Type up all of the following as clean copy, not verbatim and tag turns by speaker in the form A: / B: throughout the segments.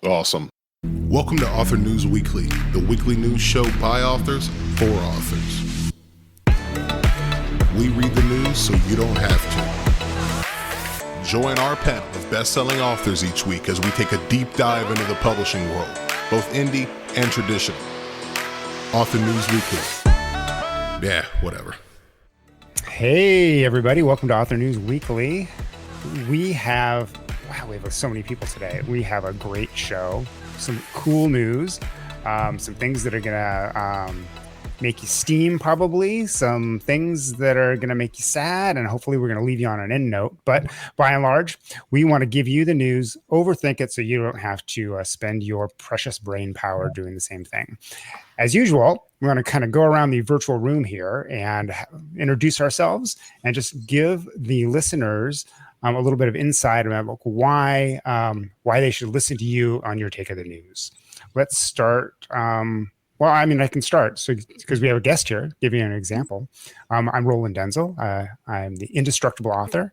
A: Awesome. Welcome to Author News Weekly, the weekly news show by authors for authors. We read the news so you don't have to. Join our panel of best-selling authors each week as we take a deep dive into the publishing world, both indie and traditional. Author News Weekly. Yeah, whatever.
B: Hey, everybody. Welcome to Author News Weekly. We have so many people today. We have a great show, some cool news, some things that are going to make you steam, probably, some things that are going to make you sad, and hopefully we're going to leave you on an end note. But by and large, we want to give you the news, overthink it so you don't have to spend your precious brain power doing the same thing. As usual, we're going to kind of go around the virtual room here and introduce ourselves and just give the listeners a little bit of insight about why they should listen to you on your take of the news. Let's start. I can start. So because we have a guest here, give you an example. I'm Roland Denzel. I'm the indestructible author,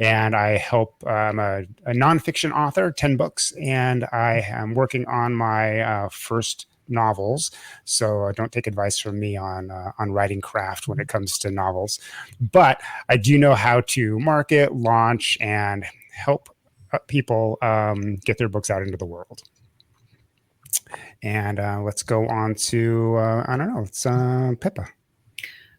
B: and I help. I'm a nonfiction author, 10 books, and I am working on my first novels. So don't take advice from me on writing craft when it comes to novels. But I do know how to market, launch, and help people get their books out into the world. And let's go on to, it's Pippa.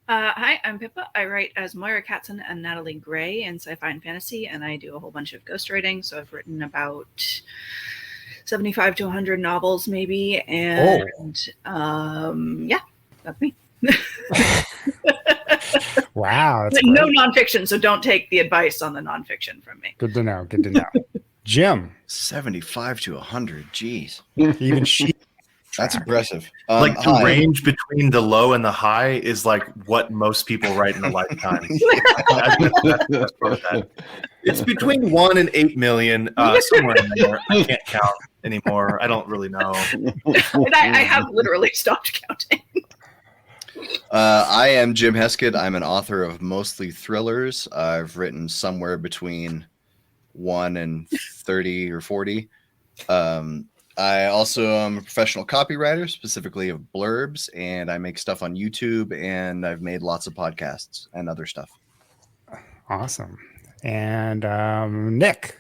C: Hi, I'm Pippa. I write as Moira Katzen and Natalie Gray in sci-fi and fantasy, and I do a whole bunch of ghostwriting. So I've written about 75 to 100 novels, maybe. And that's me.
B: Wow. That's
C: no nonfiction, so don't take the advice on the nonfiction from me.
B: Good to know. Jim.
D: 75 to 100. Geez.
B: Even she.
D: That's impressive.
E: The range between the low and the high is like what most people write in a lifetime. It's between 1 and 8 million, somewhere in there. I can't count anymore. I don't really know.
C: And I have literally stopped counting.
D: I am Jim Heskett. I'm an author of mostly thrillers. I've written somewhere between 1 and 30 or 40. I also am a professional copywriter, specifically of blurbs, and I make stuff on YouTube, and I've made lots of podcasts and other stuff.
B: Awesome. And Nick.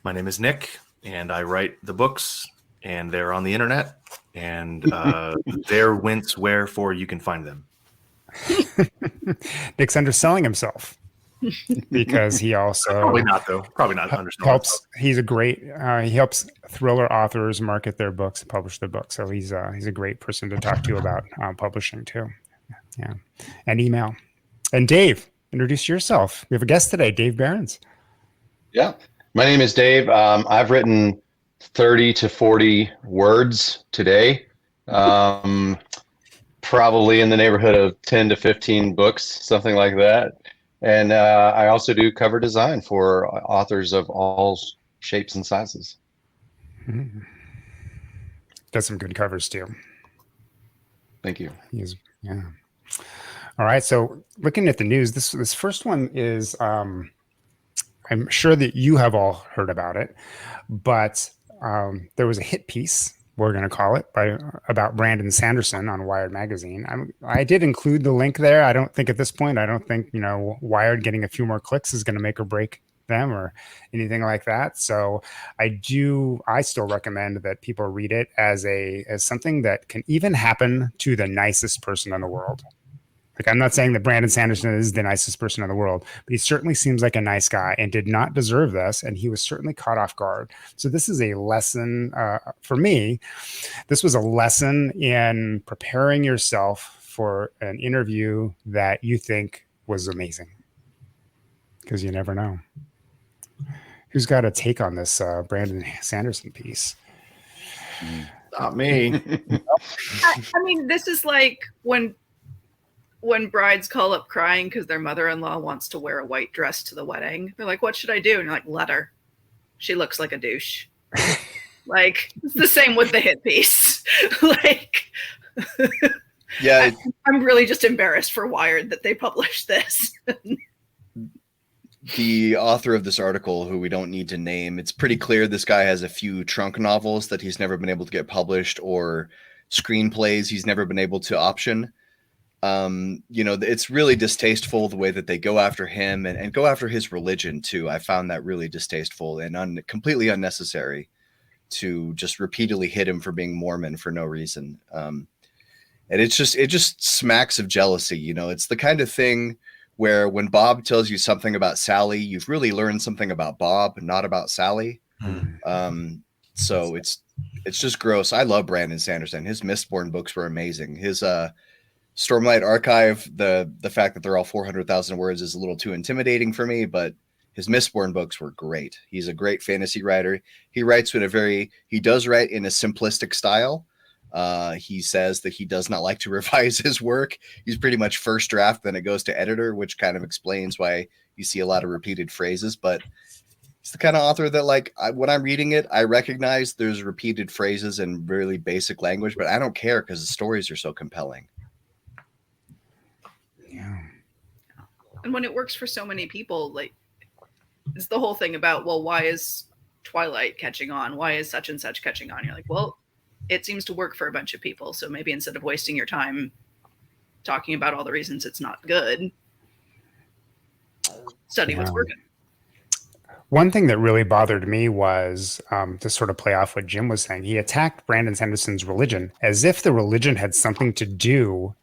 E: My name is Nick, and I write the books, and they're on the internet, and they're wherefore you can find them.
B: Nick's underselling himself. Because he also
E: probably not
B: helps. He's a great. He helps thriller authors market their books, publish their books. So he's a great person to talk to about publishing too. Yeah, and email. And Dave, introduce yourself. We have a guest today, Dave Behrens.
F: Yeah, my name is Dave. I've written 30 to 40 words today. Probably in the neighborhood of 10 to 15 books, something like that. And I also do cover design for authors of all shapes and sizes.
B: Mm-hmm. Does some good covers too.
F: Thank you.
B: Yeah. All right. So looking at the news, this first one is, I'm sure that you have all heard about it, but there was a hit piece, we're going to call it, about Brandon Sanderson on Wired magazine. I did include the link there. I don't think Wired getting a few more clicks is going to make or break them or anything like that. So I still recommend that people read it as something that can even happen to the nicest person in the world. Like, I'm not saying that Brandon Sanderson is the nicest person in the world, but he certainly seems like a nice guy and did not deserve this. And he was certainly caught off guard. So this is a lesson for me. This was a lesson in preparing yourself for an interview that you think was amazing, because you never know. Who's got a take on this Brandon Sanderson piece?
E: Not me.
C: I mean, this is like when brides call up crying because their mother-in-law wants to wear a white dress to the wedding. They're like, what should I do? And you're like, let her. She looks like a douche. Like, it's the same with the hit piece.
D: Yeah.
C: I'm really just embarrassed for Wired that they published this.
D: the author of this article, who we don't need to name, it's pretty clear this guy has a few trunk novels that he's never been able to get published, or screenplays he's never been able to option. It's really distasteful the way that they go after him and go after his religion too. I found that really distasteful and completely unnecessary to just repeatedly hit him for being Mormon for no reason. And it just smacks of jealousy. It's the kind of thing where when Bob tells you something about Sally, you've really learned something about Bob, not about Sally. So it's just gross. I love Brandon Sanderson. His Mistborn books were amazing. His Stormlight Archive, the fact that they're all 400,000 words is a little too intimidating for me, but his Mistborn books were great. He's a great fantasy writer. He writes he does write in a simplistic style. He says that he does not like to revise his work. He's pretty much first draft, then it goes to editor, which kind of explains why you see a lot of repeated phrases. But he's the kind of author that, when I'm reading it, I recognize there's repeated phrases and really basic language, but I don't care because the stories are so compelling.
B: Yeah.
C: And when it works for so many people, it's the whole thing about, well, why is Twilight catching on? Why is such and such catching on? You're like, well, it seems to work for a bunch of people. So maybe instead of wasting your time talking about all the reasons it's not good, study what's working.
B: One thing that really bothered me was, to sort of play off what Jim was saying, he attacked Brandon Sanderson's religion as if the religion had something to do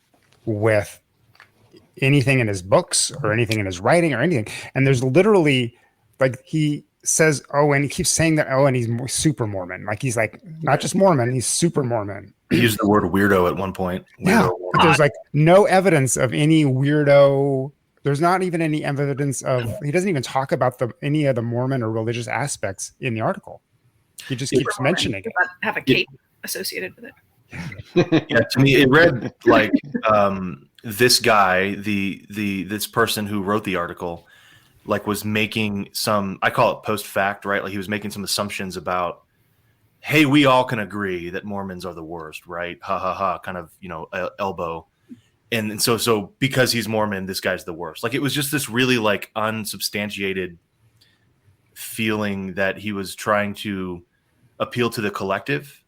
B: with anything in his books or anything in his writing or anything. And there's literally, he says, and he keeps saying that, and he's super Mormon. He's not just Mormon, he's super Mormon.
E: He used the word weirdo at one point.
B: Yeah, but there's no evidence of any weirdo. There's not even any evidence of, he doesn't even talk about any of the Mormon or religious aspects in the article. He just keeps mentioning it.
C: Have a cape associated with it.
E: Yeah, to me, it read like this guy, this person who wrote the article, was making some, I call it post fact, right? He was making some assumptions about, hey, we all can agree that Mormons are the worst, right? Ha ha ha, kind of, elbow. And so because he's Mormon, this guy's the worst. It was just this really unsubstantiated feeling that he was trying to appeal to the collective,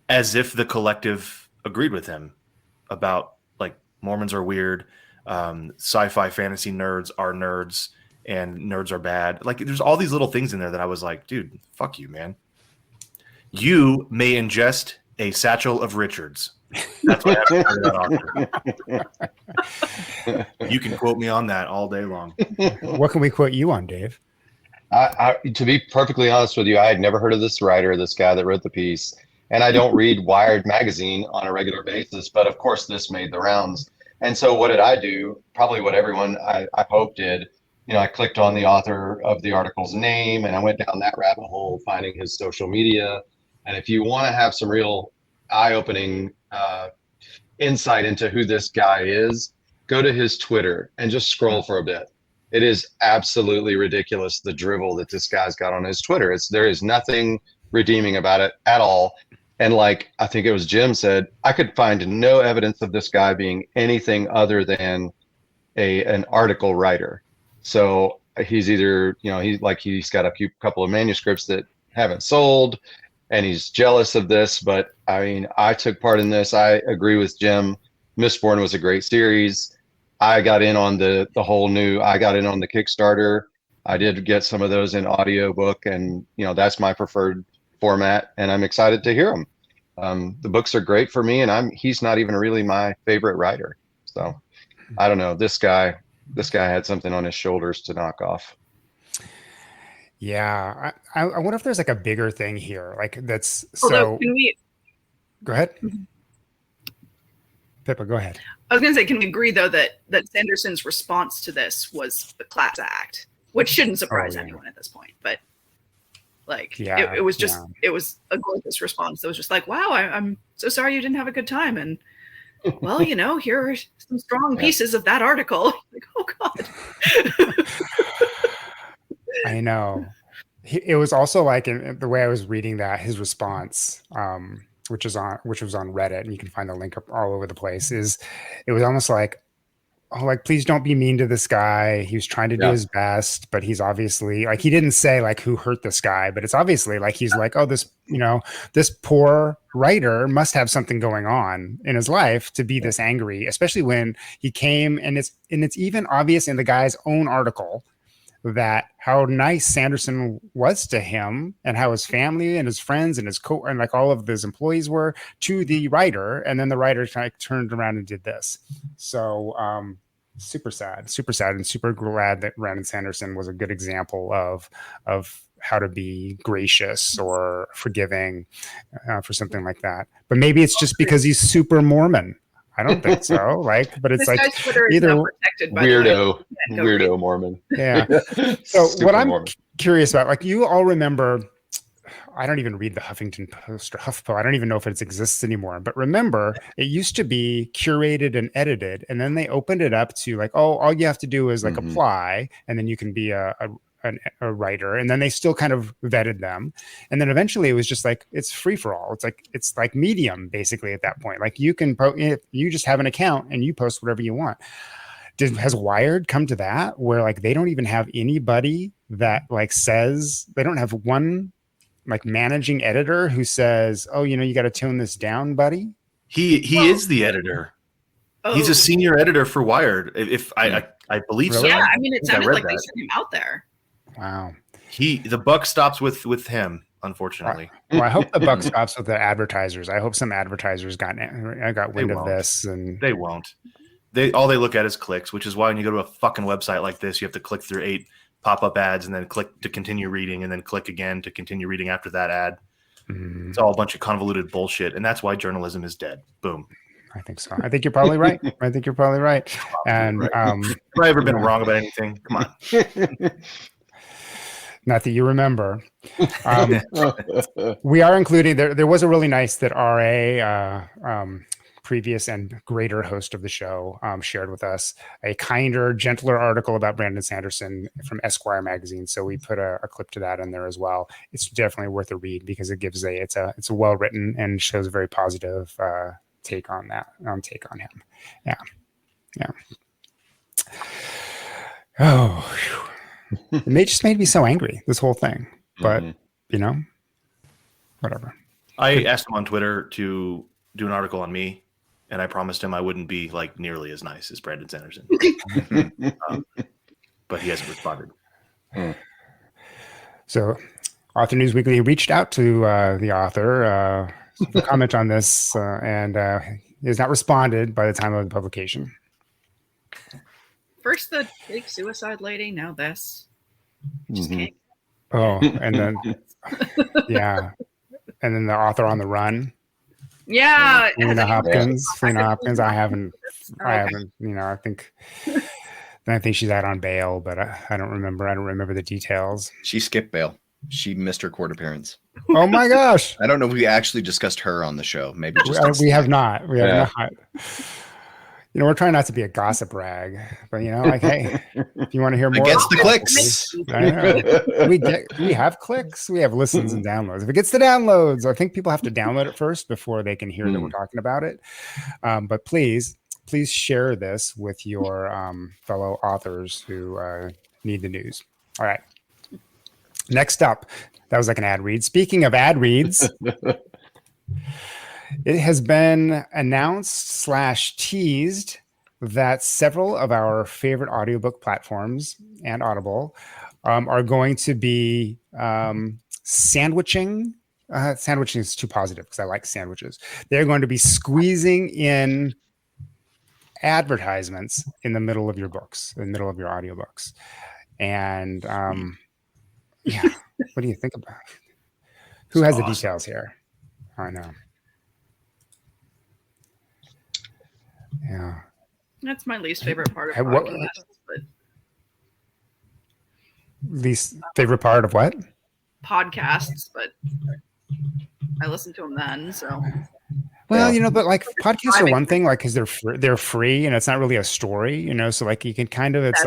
E: as if the collective agreed with him about Mormons are weird, sci-fi fantasy nerds are nerds, and nerds are bad. There's all these little things in there that I was like, dude, fuck you, man. You may ingest a satchel of Richards. That's what I heard that author. You can quote me on that all day long.
B: What can we quote you on, Dave?
F: To be perfectly honest with you, I had never heard of this writer, this guy that wrote the piece. And I don't read Wired magazine on a regular basis, but of course this made the rounds. And so what did I do? Probably what everyone I hope did. I clicked on the author of the article's name and I went down that rabbit hole, finding his social media. And if you want to have some real eye-opening insight into who this guy is, go to his Twitter and just scroll for a bit. It is absolutely ridiculous, the drivel that this guy's got on his Twitter. There is nothing redeeming about it at all. And I think it was Jim said, I could find no evidence of this guy being anything other than an article writer. So he's either, he's got a couple of manuscripts that haven't sold and he's jealous of this. But I mean, I took part in this. I agree with Jim. Mistborn was a great series. I got in on the I got in on the Kickstarter. I did get some of those in audiobook, and that's my preferred format, and I'm excited to hear them. The books are great for me, and he's not even really my favorite writer. So I don't know. This guy had something on his shoulders to knock off.
B: Yeah. I wonder if there's a bigger thing here. That's
C: Although,
B: so go ahead. Pippa, go ahead.
C: I was going to say, can we agree though that Sanderson's response to this was the class act, which shouldn't surprise anyone at this point, but it was just, it was a gorgeous response. That was just wow, I'm so sorry you didn't have a good time. And well, here are some strong pieces of that article. Oh God.
B: I know. It was also in the way I was reading that, his response, which was on Reddit, and you can find the link up all over the place, it was almost oh, like, please don't be mean to this guy. He was trying to do his best, but he's obviously like, he didn't say like who hurt this guy, but it's obviously like, he's like, oh, this, this poor writer must have something going on in his life to be this angry, especially when he came and it's even obvious in the guy's own article that how nice Sanderson was to him and how his family and his friends and and like all of his employees were to the writer. And then the writer kind of turned around and did this. So super sad and super glad that Brandon Sanderson was a good example of how to be gracious or forgiving for something like that. But maybe it's just because he's super Mormon. I don't think so. But it's
C: this
B: like
C: guy's Twitter is
B: either
C: not protected by
F: weirdo Mormon.
B: Yeah. So what I'm
F: Mormon.
B: curious about, like, you all remember, I don't even read the Huffington Post or HuffPo. I don't even know if it exists anymore. But remember, it used to be curated and edited, and then they opened it up to like, oh, all you have to do is like apply, and then you can be a writer. And then they still kind of vetted them, and then eventually it was just like, it's free for all. It's like Medium basically at that point. Like, you can you just have an account and you post whatever you want. Has Wired come to that where like they don't even have anybody that like says, they don't have one like managing editor who says, oh, you got to tone this down, buddy?
E: He is the editor.
C: Oh.
E: He's a senior editor for Wired. If I believe so.
C: Yeah, I mean, it sounded like they
E: that.
C: sent him out there.
B: Wow.
E: The buck stops with him, unfortunately.
B: Well, I hope the buck stops with the advertisers. I hope some advertisers got wind of this, and
E: they won't. They look at is clicks, which is why when you go to a fucking website like this, you have to click through 8 pop-up ads and then click to continue reading and then click again to continue reading after that ad. It's all a bunch of convoluted bullshit, and that's why journalism is dead. Boom.
B: I think so. I think you're probably right. And
E: right. Have I ever been wrong about anything? Come on.
B: Not that you remember. We are including, there was a really nice that RA, previous and greater host of the show, shared with us a kinder, gentler article about Brandon Sanderson from Esquire magazine. So we put a clip to that in there as well. It's definitely worth a read because it gives it's a well written and shows a very positive take on him. Yeah. Oh, it just made me so angry, this whole thing. But whatever.
E: I asked him on Twitter to do an article on me, and I promised him I wouldn't be like nearly as nice as Brandon Sanderson. But he hasn't responded.
B: So Author News Weekly reached out to the author to comment on this, and he has not responded by the time of the publication.
C: First the big suicide lady, now this. Just can't.
B: Oh, and then yeah, and then the author on the run.
C: Yeah,
B: Felina Hopkins. I haven't. I think she's out on bail, but I don't remember the details.
D: She skipped bail. She missed her court appearance.
B: Oh my gosh!
D: I don't know if we actually discussed her on the show. Maybe just
B: we have not. We have not. We're trying not to be a gossip rag, but like, hey, if you want to hear more,
D: against the clicks.
B: I know. We have clicks. We have listens and downloads. If it gets the downloads, I think people have to download it first before they can hear that we're talking about it. But please share this with your fellow authors who need the news. All right. Next up, that was like an ad read. Speaking of ad reads. It has been announced / teased that several of our favorite audiobook platforms and Audible are going to be sandwiching. Sandwiching is too positive because I like sandwiches. They're going to be squeezing in advertisements in the middle of your books, in the middle of your audiobooks. And yeah, what do you think about it? Who has the details here? I know. Yeah,
C: that's my least favorite part of podcasts. But
B: least favorite part of what?
C: Podcasts, but I listen to them then. So,
B: well, but like podcasts are one thing, like because they're free and it's not really a story, So like you can kind of, it's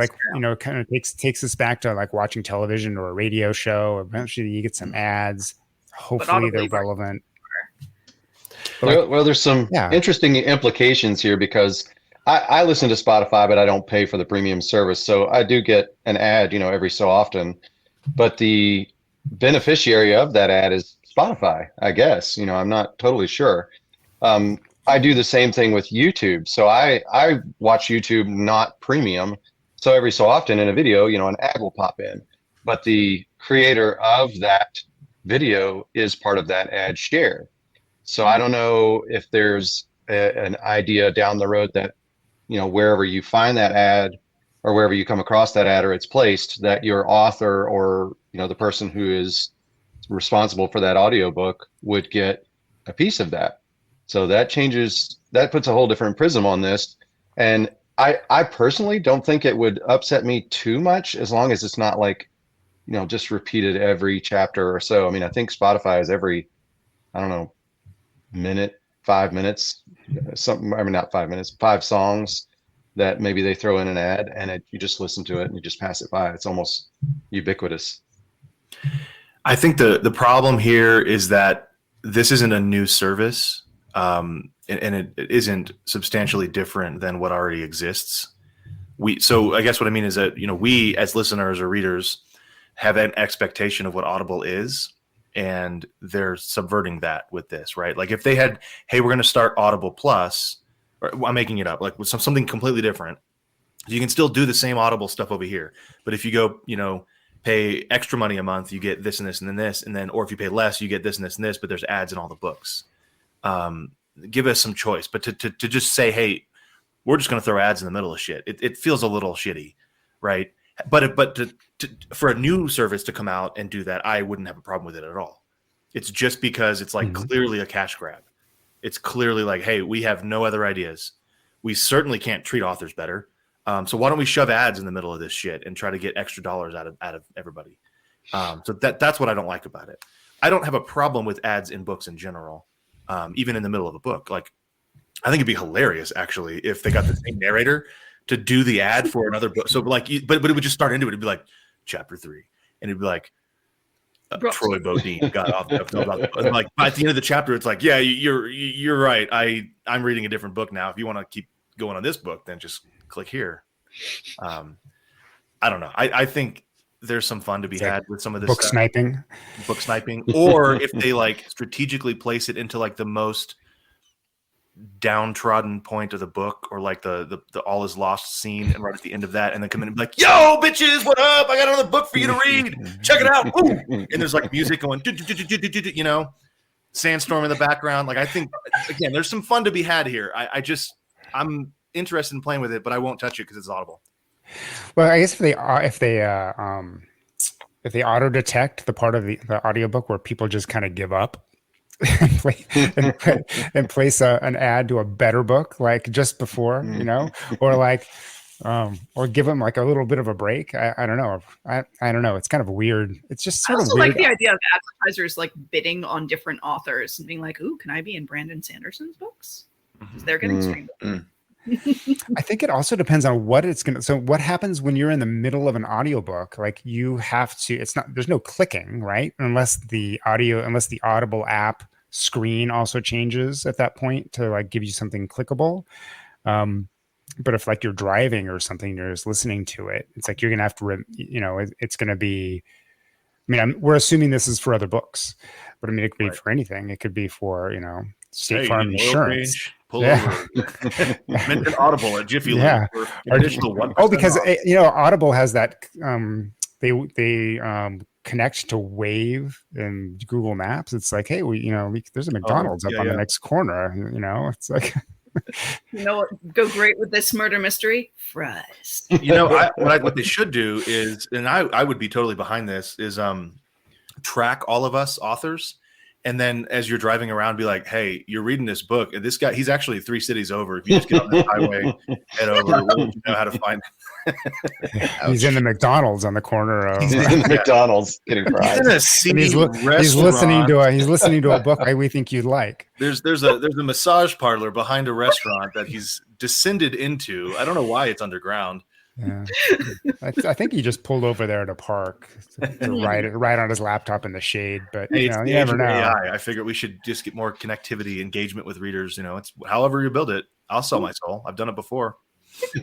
B: kind of takes us back to like watching television or a radio show. Eventually, you get some ads. Hopefully, they're relevant.
F: Well, there's some interesting implications here because I listen to Spotify, but I don't pay for the premium service. So I do get an ad, every so often. But the beneficiary of that ad is Spotify, I guess. I'm not totally sure. I do the same thing with YouTube. So I watch YouTube not premium. So every so often in a video, an ad will pop in. But the creator of that video is part of that ad share. So I don't know if there's an idea down the road that, wherever you find that ad or wherever you come across that ad or it's placed, that your author or, the person who is responsible for that audiobook would get a piece of that. So that puts a whole different prism on this. And I personally don't think it would upset me too much as long as it's not like, just repeated every chapter or so. I mean, I think Spotify is every, I don't know, minute, 5 minutes, something. I mean, not 5 minutes, 5 songs that maybe they throw in an ad, and you just listen to it and you just pass it by. It's almost ubiquitous.
E: I think the problem here is that this isn't a new service, and it isn't substantially different than what already exists. So I guess what I mean is that, we as listeners or readers have an expectation of what Audible is, and they're subverting that with this, right? Like if they had, hey, we're going to start Audible Plus, or I'm making it up, like with something completely different. You can still do the same Audible stuff over here, but if you go, pay extra money a month, you get this and this and then this, and then, or if you pay less, you get this and this and this, but there's ads in all the books. Give us some choice, but to just say, hey, we're just going to throw ads in the middle of shit. It feels a little shitty, right? But for a new service to come out and do that, I wouldn't have a problem with it at all. It's just because it's like clearly a cash grab. It's clearly like, hey, we have no other ideas. We certainly can't treat authors better. So why don't we shove ads in the middle of this shit and try to get extra dollars out of everybody? So that's what I don't like about it. I don't have a problem with ads in books in general, even in the middle of a book. Like, I think it'd be hilarious actually if they got the same narrator to do the ad for another book. So like, but it would just start into it. It'd be like chapter 3, and it'd be like Troy Bodine got off. And like at the end of the chapter, it's like, yeah, you're right. I'm reading a different book now. If you want to keep going on this book, then just click here. I don't know. I think there's some fun to be had with some of this
B: book sniping,
E: or if they like strategically place it into like the most downtrodden point of the book, or like the all is lost scene, and right at the end of that, and then come in and be like, yo bitches, what up, I got another book for you to read, check it out. Woo! And there's like music going, sandstorm in the background. Like, I think again there's some fun to be had here. I'm interested in playing with it, but I won't touch it because it's Audible.
B: Well, I guess if they auto detect the part of the audiobook where people just kind of give up and place an ad to a better book, like just before, or like, or give them like a little bit of a break. I don't know. I don't know. It's kind of weird. It's just sort of weird.
C: Like the idea of advertisers like bidding on different authors and being like, "Ooh, can I be in Brandon Sanderson's books?" Because they're getting streamed.
B: I think it also depends on what it's going to. So what happens when you're in the middle of an audiobook? Like you have to, there's no clicking, right? Unless the Audible app screen also changes at that point to like give you something clickable. But if like you're driving or something, you're just listening to it, it's like, you're going to have to, it's going to be, we're assuming this is for other books, but it could be for anything. It could be for, State Farm insurance.
E: Pull over. Mention Audible at Jiffy Lube.
B: Yeah.
E: For additional 1%.
B: Oh, because Audible has that. They connect to Wave and Google Maps. It's like, hey, there's a McDonald's up on the next corner. It's like,
C: what go great with this murder mystery? Fries.
E: What they should do is, and I would be totally behind this, is track all of us authors. And then as you're driving around, be like, hey, you're reading this book. And this guy, he's actually 3 cities over. If you just get on the highway, head over, we'll let you know how to find him.
B: He's in the McDonald's on the corner of
F: he's in the McDonald's getting fries.
B: He's listening to a book we think you'd like.
E: There's a massage parlor behind a restaurant that he's descended into. I don't know why it's underground.
B: Yeah, I think he just pulled over there at a park to write on his laptop in the shade. But
E: hey,
B: you never know.
E: AI. I figured we should just get more connectivity, engagement with readers. It's however you build it. I'll sell my soul. I've done it before.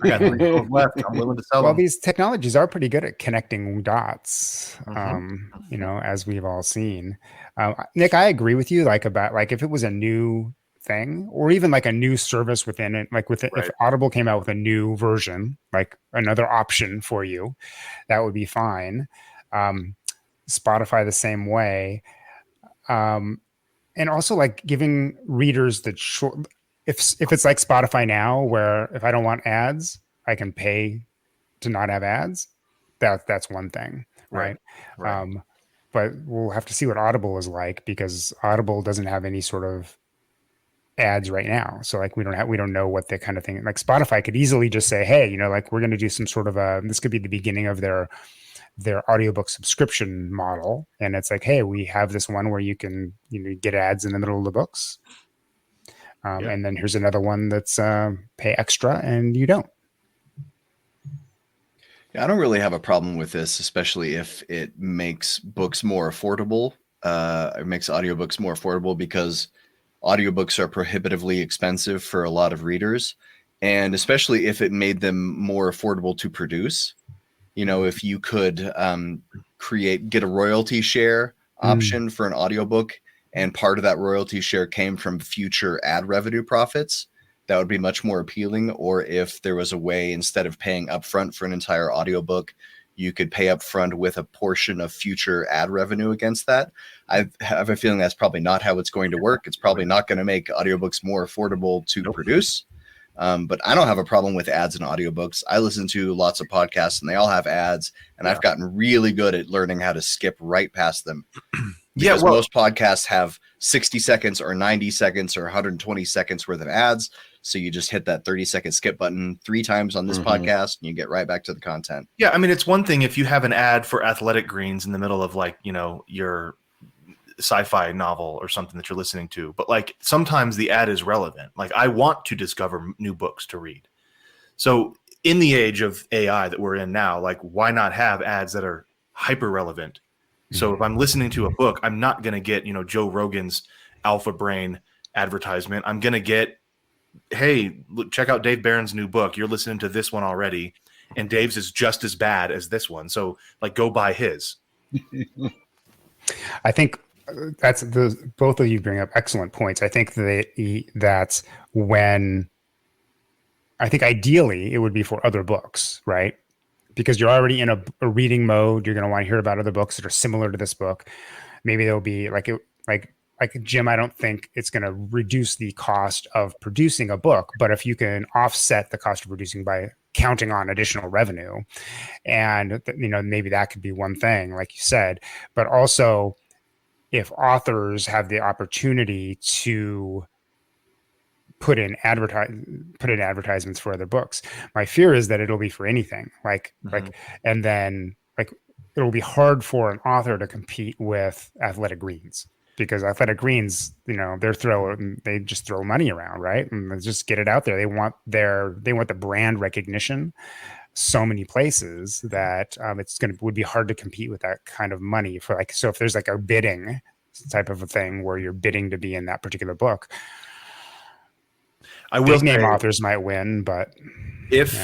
E: I got 3 souls left. I'm willing to sell
B: Well,
E: them.
B: these technologies are pretty good at connecting dots,
E: Mhm.
B: as we've all seen. Nick, I agree with you. Like about like if it was a new thing, or even like a new service within it, like if
E: Right.
B: Audible came out with a new version, like another option for you, that would be fine. Spotify the same way, and also like giving readers the choice. If it's like Spotify now, where if I don't want ads, I can pay to not have ads. That's one thing, right?
E: Right.
B: But we'll have to see what Audible is like, because Audible doesn't have any sort of ads right now. So like we don't know what the kind of thing, like Spotify could easily just say, hey, like we're going to do some sort of this could be the beginning of their audiobook subscription model. And it's like, hey, we have this one where you can, get ads in the middle of the books. And then here's another one that's pay extra and you don't.
D: Yeah, I don't really have a problem with this, especially if it makes books more affordable. It makes audiobooks more affordable, because audiobooks are prohibitively expensive for a lot of readers. And especially if it made them more affordable to produce. If you could get a royalty share option for an audiobook, and part of that royalty share came from future ad revenue profits, that would be much more appealing. Or if there was a way, instead of paying upfront for an entire audiobook, you could pay upfront with a portion of future ad revenue against that. I have a feeling that's probably not how it's going to work. It's probably not going to make audiobooks more affordable to produce. But I don't have a problem with ads in audiobooks. I listen to lots of podcasts and they all have ads, and I've gotten really good at learning how to skip right past them. Because most podcasts have 60 seconds or 90 seconds or 120 seconds worth of ads. So you just hit that 30-second skip button 3 times on this podcast and you get right back to the content.
E: Yeah, I mean, it's one thing if you have an ad for athletic greens in the middle of your sci-fi novel or something that you're listening to, but like sometimes the ad is relevant. Like I want to discover new books to read. So in the age of AI that we're in now, like why not have ads that are hyper relevant? So if I'm listening to a book, I'm not going to get, Joe Rogan's Alpha Brain advertisement. I'm going to get, hey, look, check out Dave Barron's new book. You're listening to this one already, and Dave's is just as bad as this one. So like go buy his.
B: I think that's both of you bring up excellent points. I think that's when, I think ideally it would be for other books, right? Because you're already in a reading mode. You're going to want to hear about other books that are similar to this book. Maybe there'll be like Jim, I don't think it's going to reduce the cost of producing a book, but if you can offset the cost of producing by counting on additional revenue, and maybe that could be one thing, like you said. But also, if authors have the opportunity to put in advertisements for other books, my fear is that it'll be for anything, and then it'll be hard for an author to compete with Athletic Greens, because Athletic Greens, they just throw money around, right? And they just get it out there. They want the brand recognition so many places that would be hard to compete with that kind of money for so if there's like a bidding type of a thing where you're bidding to be in that particular book.
E: I will
B: Big name
E: say,
B: authors might win, but
E: if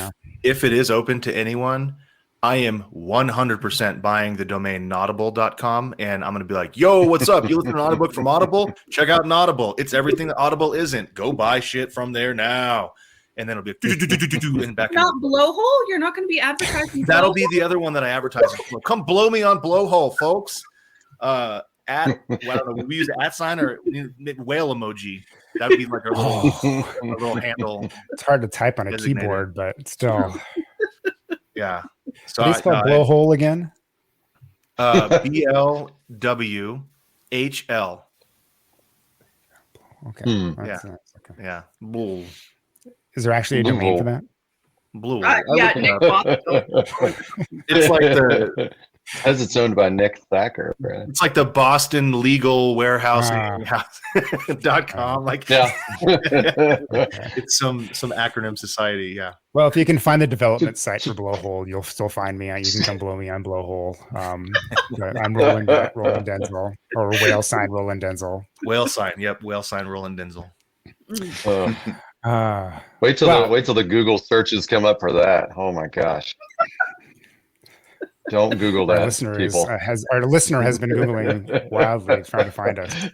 E: it is open to anyone, I am 100% buying the domain Naudible.com, and I'm going to be like, yo, what's up? You listen to an audiobook from Audible? Check out Naudible. It's everything that Audible isn't. Go buy shit from there now. And then it'll be and back.
C: Not Blowhole? You're not going to be advertising
E: That'll
C: Blowhole?
E: be the other one that I advertise. Come blow me on Blowhole, folks. We use @ or whale emoji. That would be like a little handle.
B: It's hard to type on a keyboard, but still.
E: Yeah. So
B: how do you spell blowhole again?
E: BLWHL.
B: Okay.
E: Yeah. Blue.
B: Is there actually a domain for that?
E: Blue.
C: Yeah, Nick bought it.
E: It's like the.
F: As it's owned by Nick Thacker. Right?
E: It's like the Boston Legal Warehousing.com. It's some acronym society. Yeah.
B: Well, if you can find the development site for Blowhole, you'll still find me. You can come blow me on Blowhole. But I'm Roland Denzel, or whale sign Roland Denzel.
E: Whale sign. Yep. Whale sign Roland Denzel.
F: Wait till
B: well,
F: the Google searches come up for that. Oh my gosh! Don't Google
B: our
F: that,
B: listener
F: people.
B: our listener has been Googling wildly trying to find us.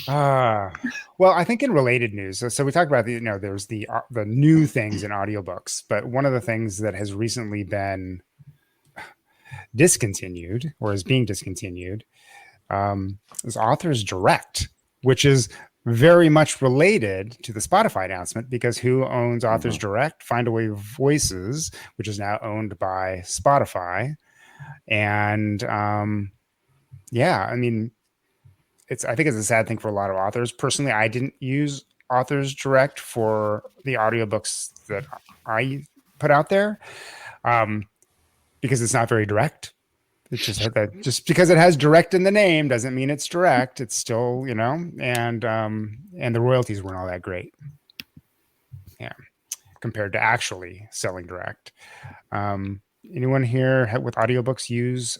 B: Well, I think in related news, so we talked about there's the new things in audiobooks, but one of the things that has recently been discontinued or is being discontinued is Authors Direct, which is very much related to the Spotify announcement, because who owns Authors Direct? Findaway Voices, which is now owned by Spotify. And yeah, I mean, I think it's a sad thing for a lot of authors. Personally, I didn't use Authors Direct for the audiobooks that I put out there because it's not very direct. It's just that just because it has direct in the name doesn't mean it's direct. It's still, and the royalties weren't all that great. Yeah, compared to actually selling direct. Anyone here with audiobooks use?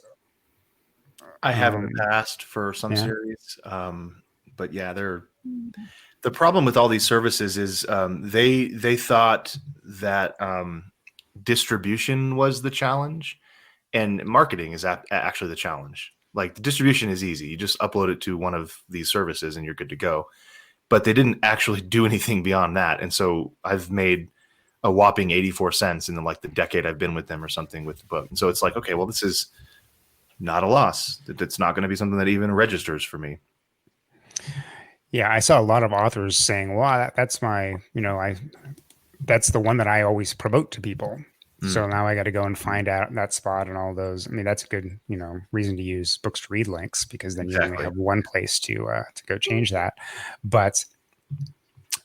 E: I have in the past for some series, but yeah, the problem with all these services is they thought that distribution was the challenge, and marketing is actually the challenge. Like, the distribution is easy; you just upload it to one of these services and you're good to go. But they didn't actually do anything beyond that, and so I've made a whopping 84 cents in the decade I've been with them or something with the book. And so it's like, okay, well, this is not a loss. It's not going to be something that even registers for me.
B: Yeah, I saw a lot of authors saying, well, that's my, that's the one that I always promote to people. So now I got to go and find out that spot and all those. I mean, that's a good, reason to use Books to Read links, because then you only have one place to go change that. But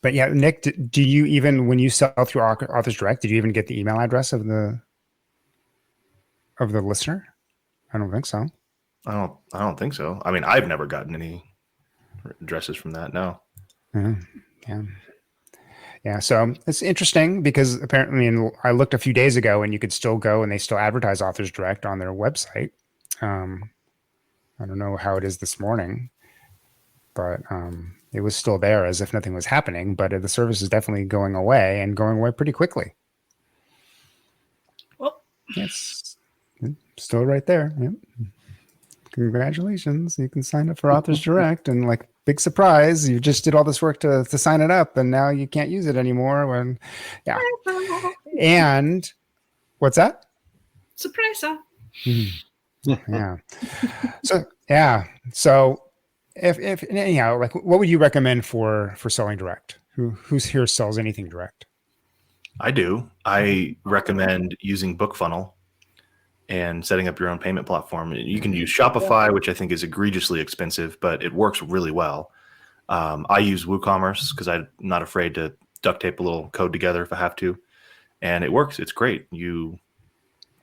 B: yeah, Nick, do you even, when you sell through Authors Direct, did you even get the email address of the listener? I don't think so.
E: I don't think so. I mean, I've never gotten any addresses from that. No.
B: Yeah. So it's interesting because apparently, I looked a few days ago and you could still go and they still advertise Authors Direct on their website. I don't know how it is this morning, but it was still there as if nothing was happening. But the service is definitely going away, and going away pretty quickly.
C: Well,
B: it's still right there. Yep. Congratulations. You can sign up for Authors Direct, and big surprise, you just did all this work to sign it up, and now you can't use it anymore. And what's that?
C: Surprise.
B: Yeah. So if anyhow, what would you recommend for selling direct? Who's here sells anything direct?
E: I do. I recommend using BookFunnel and setting up your own payment platform. You can use Shopify, which I think is egregiously expensive, but it works really well. I use WooCommerce because I'm not afraid to duct tape a little code together if I have to, and it works. It's great. You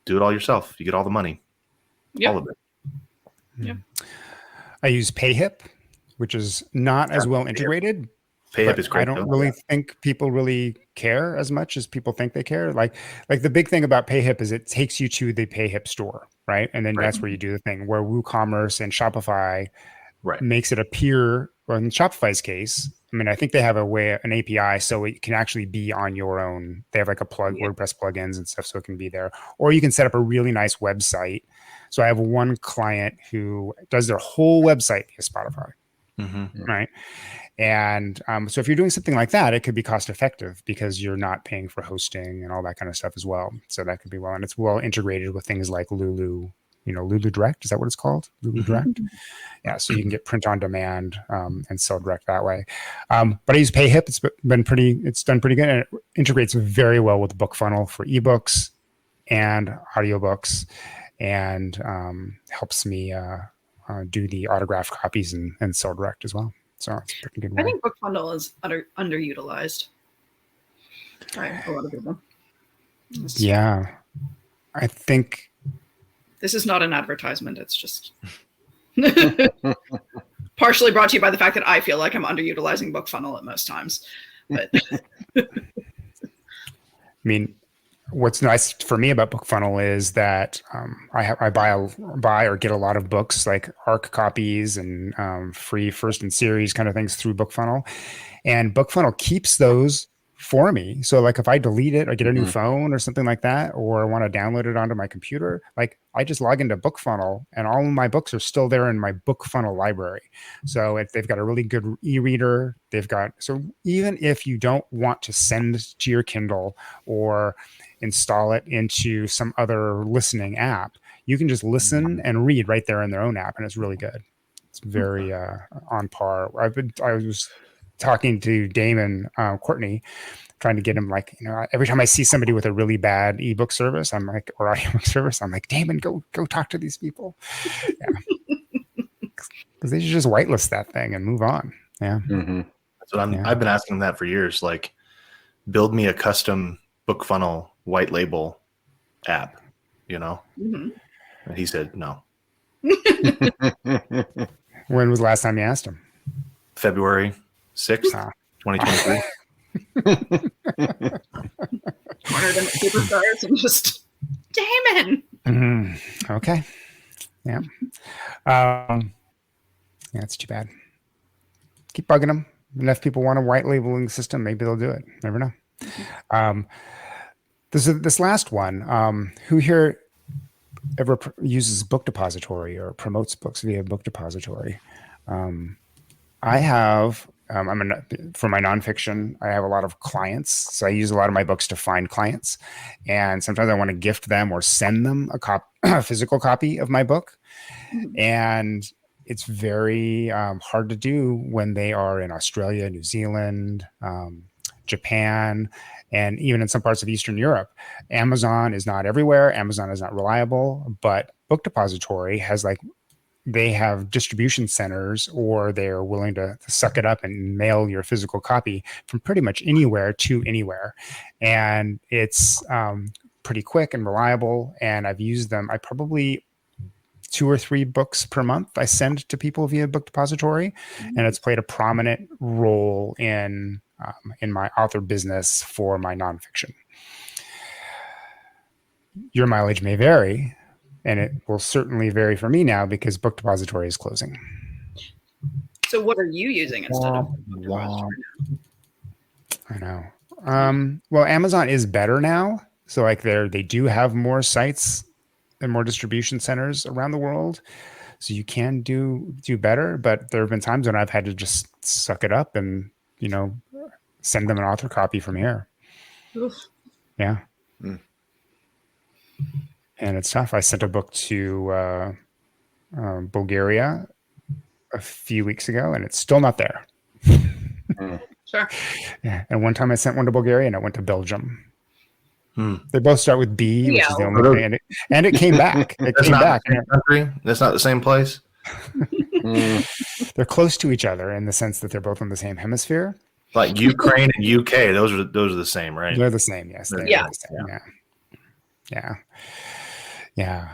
E: do it all yourself. You get all the money, all of it.
C: Yep.
B: I use PayHip, which is not as well integrated.
E: PayHip is great.
B: I don't really think people really care as much as people think they care. Like the big thing about PayHip is it takes you to the PayHip store, right? And then that's where you do the thing. Where WooCommerce and Shopify makes it appear, or in Shopify's case, I mean, I think they have an API so it can actually be on your own. They have a WordPress plugins and stuff, so it can be there. Or you can set up a really nice website. So I have one client who does their whole website via Spotify, right? And so if you're doing something like that, it could be cost effective because you're not paying for hosting and all that kind of stuff as well. So that could be well, and it's well integrated with things like Lulu, Lulu Direct. Is that what it's called? Lulu Direct. Yeah. So you can get print on demand and sell direct that way. But I use PayHip. It's done pretty good, and it integrates very well with BookFunnel for ebooks and audiobooks, and helps me do the autographed copies and sell direct as well. So it's a pretty good way.
C: I think BookFunnel is underutilized by a lot of people.
B: Yeah. I think
C: this is not an advertisement. It's just partially brought to you by the fact that I feel like I'm underutilizing BookFunnel at most times. But
B: I mean, what's nice for me about BookFunnel is that I buy or get a lot of books, like ARC copies and free first in series kind of things through BookFunnel, and BookFunnel keeps those for me. So like if I delete it, I get a new phone or something like that, or I want to download it onto my computer, like I just log into BookFunnel and all of my books are still there in my BookFunnel library. So if they've got a really good e-reader, so even if you don't want to send to your Kindle or install it into some other listening app, you can just listen and read right there in their own app, and it's really good. It's very on par. I was talking to Damon Courtney, trying to get him, like, every time I see somebody with a really bad ebook service, I'm like, or audiobook service, I'm like, Damon, go talk to these people. Yeah. Because they should just whitelist that thing and move on. Yeah.
E: That's what I've been asking that for years. Like, build me a custom BookFunnel white label app, And he said no.
B: When was the last time you asked him?
E: February 6th, 2023.
C: Corner them at Superstars and just, Damon.
B: Okay. Yeah. It's too bad. Keep bugging them. And if people want a white labeling system, maybe they'll do it. Never know. This last one. Who here ever uses Book Depository or promotes books via Book Depository? I have. For my nonfiction, I have a lot of clients. So I use a lot of my books to find clients. And sometimes I want to gift them or send them a physical copy of my book. And it's very hard to do when they are in Australia, New Zealand, Japan, and even in some parts of Eastern Europe. Amazon is not everywhere. Amazon is not reliable. But Book Depository has they have distribution centers, or they're willing to suck it up and mail your physical copy from pretty much anywhere to anywhere. And it's pretty quick and reliable. And I've used them. I probably 2 or 3 books per month I send to people via Book Depository. And it's played a prominent role in my author business for my nonfiction. Your mileage may vary. And it will certainly vary for me now because Book Depository is closing.
C: So what are you using instead of Book Depository?
B: I know. Well, Amazon is better now. So they do have more sites and more distribution centers around the world. So you can do better. But there have been times when I've had to just suck it up and, send them an author copy from here.
C: Oof.
B: Yeah. And it's tough. I sent a book to Bulgaria a few weeks ago, and it's still not there.
C: Sure.
B: Yeah. And one time I sent one to Bulgaria, and it went to Belgium. They both start with B, which is the only thing. And it came back.
E: That's not the same country? That's not the same place?
B: They're close to each other in the sense that they're both in the same hemisphere.
E: Like Ukraine and UK, those are the same, right?
B: They're the same, yes.
C: Yeah.
B: The same, yeah.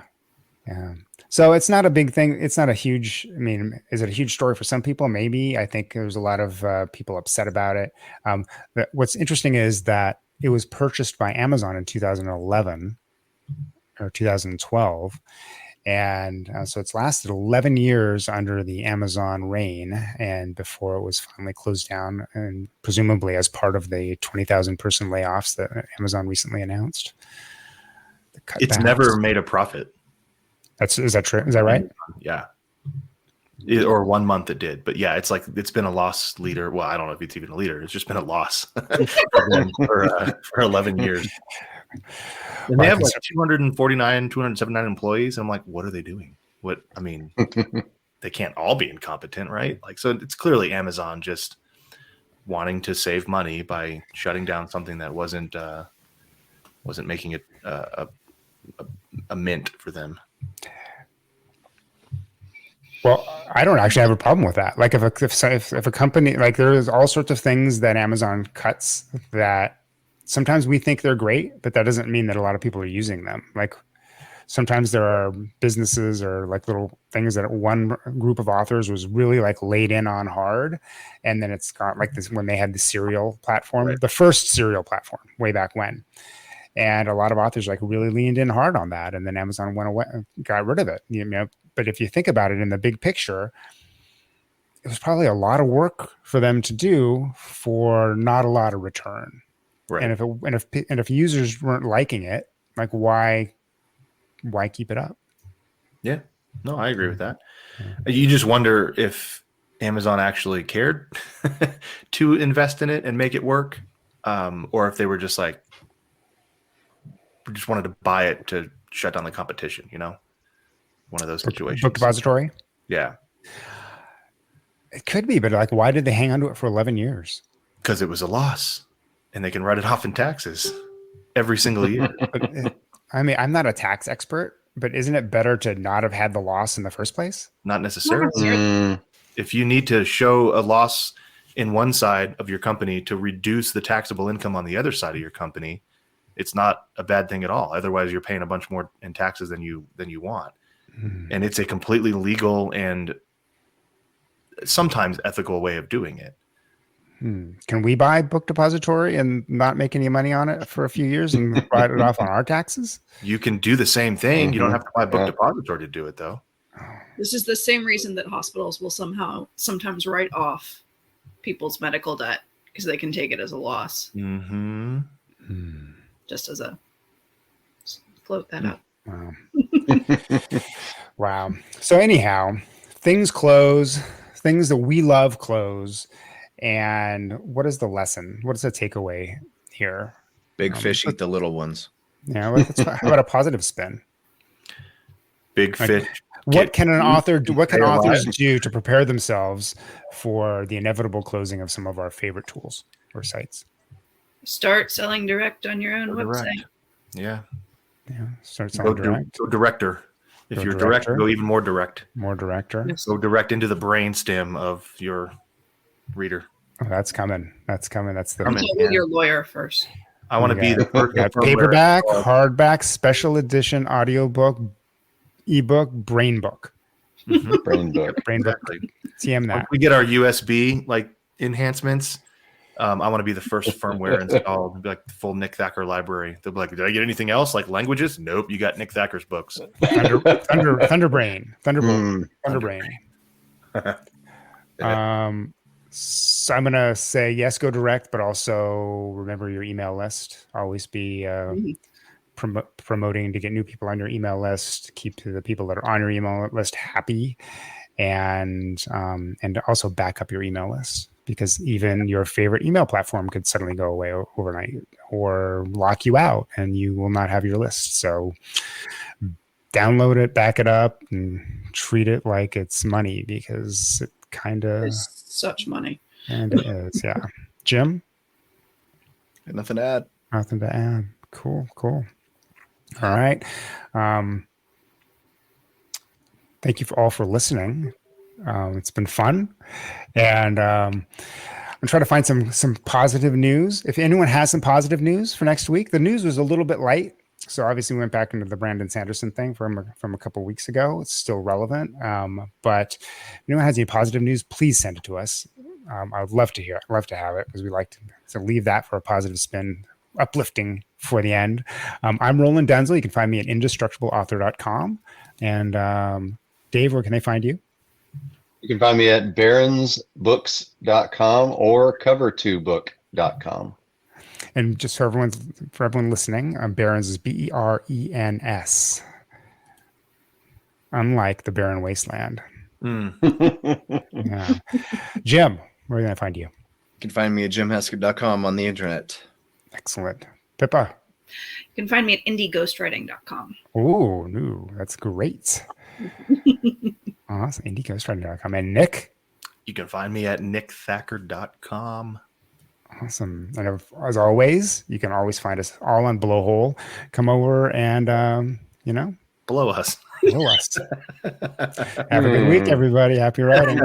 B: So it's not a big thing. It's not a huge, is it a huge story for some people? Maybe. I think there's a lot of people upset about it. What's interesting is that it was purchased by Amazon in 2011 or 2012. And so it's lasted 11 years under the Amazon reign, and before it was finally closed down, and presumably as part of the 20,000 person layoffs that Amazon recently announced.
E: It's never made a profit.
B: Is that true? Is that right?
E: Yeah. Or 1 month it did. But yeah, it's been a loss leader. Well, I don't know if it's even a leader. It's just been a loss for 11 years. And they have 279 employees. I'm like, what are they doing? They can't all be incompetent, right? So it's clearly Amazon just wanting to save money by shutting down something that wasn't making it a mint for them.
B: Well, I don't actually have a problem with that. If a company, there's all sorts of things that Amazon cuts that sometimes we think they're great, but that doesn't mean that a lot of people are using them. Sometimes there are businesses or little things that one group of authors was really laid in on hard. And then it's got this when they had the serial platform, right. The first serial platform way back when. And a lot of authors like really leaned in hard on that, and then Amazon went away, got rid of it. You know, but if you think about it in the big picture, it was probably a lot of work for them to do for not a lot of return.
E: Right.
B: And if users weren't liking it, like why keep it up?
E: Yeah. No, I agree with that. You just wonder if Amazon actually cared to invest in it and make it work, or if they were just like, just wanted to buy it to shut down the competition, you know? One of those situations.
B: Book depository?
E: Yeah.
B: It could be, but like, why did they hang on to it for 11 years?
E: Because it was a loss and they can write it off in taxes every single year.
B: I mean, I'm not a tax expert, but isn't it better to not have had the loss in the first place?
E: Not necessarily. If you need to show a loss in one side of your company to reduce the taxable income on the other side of your company, it's not a bad thing at all. Otherwise, you're paying a bunch more in taxes than you want. And it's a completely legal and sometimes ethical way of doing it.
B: Can we buy Book Depository and not make any money on it for a few years and write it off on our taxes?
E: You can do the same thing. You don't have to buy Book Depository to do it, though.
C: This is the same reason that hospitals will sometimes write off people's medical debt because they can take it as a loss. Just as a float that up.
B: Wow. Wow. So anyhow, things close. Things that we love close. And what is the lesson? What is the takeaway here?
D: Big fish eat the little ones.
B: Yeah. How about a positive spin?
E: Big fish.
B: What can an author do? What can authors do to prepare themselves for the inevitable closing of some of our favorite tools or sites?
C: Start selling direct on your own website.
E: Yeah.
B: Start selling direct.
E: Go director. If you're direct, go even more direct.
B: More director.
C: Yes.
E: Go direct into the brainstem of your reader.
B: Oh, that's coming. That's coming. That's the
C: Get with your lawyer first.
E: I want to be the first
B: paperback, hardback, special edition, audiobook, ebook, brain book.
F: Brain book.
B: Brain book. TM that.
E: Once we get our USB like enhancements, I want to be the first firmware installed. It'll be like the full Nick Thacker library. They'll be like, did I get anything else like languages? Nope, you got Nick Thacker's books.
B: Thunderbrain. So I'm gonna say yes, go direct, but also remember your email list. Always be promoting to get new people on your email list. Keep the people that are on your email list happy, and also back up your email list, because even your favorite email platform could suddenly go away overnight or lock you out, and you will not have your list. So download it, back it up, and treat it like it's money, because it kind of
C: such money.
B: And it is, yeah. Jim?
D: Nothing to add.
B: Nothing to add. Cool. All right. Thank you all for listening. It's been fun. And I'm trying to find some positive news. If anyone has some positive news for next week, the news was a little bit light. So obviously we went back into the Brandon Sanderson thing from a couple of weeks ago. It's still relevant. But if anyone has any positive news, please send it to us. I would love to hear it. I'd love to have it, because we like to leave that for a positive spin, uplifting for the end. I'm Roland Denzel. You can find me at indestructibleauthor.com. And Dave, where can they find you?
F: You can find me at baronsbooks.com or cover2book.com.
B: And just for everyone listening, Barons is Berens. Unlike the barren wasteland. Yeah. Jim, where are they going to find you?
D: You can find me at jimhesker.com on the internet.
B: Excellent. Pippa?
C: You can find me at indieghostwriting.com.
B: Oh, no, that's great. Awesome. Indieghostwriting.com. And Nick?
E: You can find me at nickthacker.com.
B: Awesome. And as always, you can always find us all on Blowhole. Come over and,
E: Blow us.
B: Blow us. Have a good week, everybody. Happy writing.